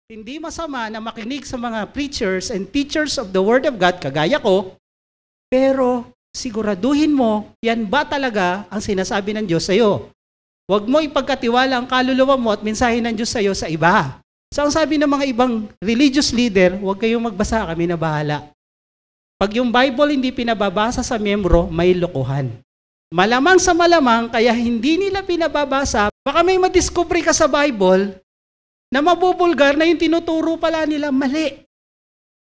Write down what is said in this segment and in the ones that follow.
Hindi masama na makinig sa mga preachers and teachers of the Word of God, kagaya ko, pero siguraduhin mo, yan ba talaga ang sinasabi ng Diyos sa iyo? Huwag mo ipagkatiwala ang kaluluwa mo at mensahe ng Diyos sa iyo sa iba. So ang sabi ng mga ibang religious leader, huwag kayong magbasa, kami na bahala. Pag yung Bible hindi pinababasa sa miyembro, may lokohan. Malamang sa malamang, kaya hindi nila pinababasa, baka may madiscovery ka sa Bible na mabubulgar na yung tinuturo pala nila mali.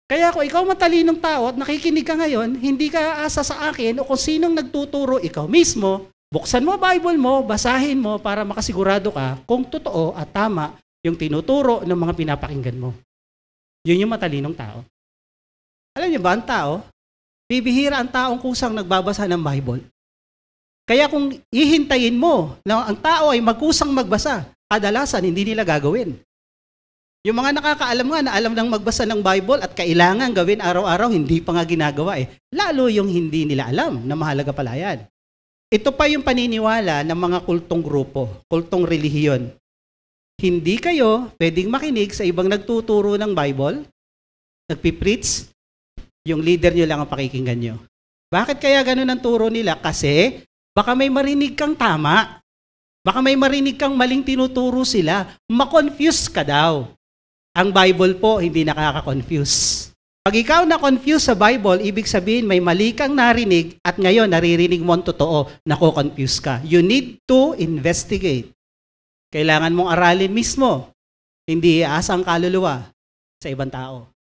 Kaya kung ikaw matalinong tao at nakikinig ka ngayon, hindi ka asa sa akin o kung sinong nagtuturo, ikaw mismo, buksan mo Bible mo, basahin mo para makasigurado ka kung totoo at tama yung tinuturo ng mga pinapakinggan mo. Yun yung matalinong tao. Alam niyo ba, ang tao, bibihira ang taong kusang nagbabasa ng Bible. Kaya kung ihintayin mo na ang tao ay magkusang magbasa, kadalasan hindi nila gagawin. Yung mga nakakaalam nga na alam ng magbasa ng Bible at kailangan gawin araw-araw, hindi pa nga ginagawa eh. Lalo yung hindi nila alam na mahalaga pala yan. Ito pa yung paniniwala ng mga kultong grupo, kultong relihiyon. Hindi kayo pwedeng makinig sa ibang nagtuturo ng Bible, nagpipreach, yung leader nyo lang ang pakikinggan nyo. Bakit kaya ganun ang turo nila? Kasi baka may marinig kang tama. Baka may marinig kang maling tinuturo sila. Ma-confuse ka daw. Ang Bible po hindi nakaka-confuse. Pag ikaw na-confuse sa Bible, ibig sabihin may mali kang narinig at ngayon naririnig mo ang totoo, nako-confuse ka. You need to investigate. Kailangan mong aralin mismo. Hindi iasa ang kaluluwa sa ibang tao.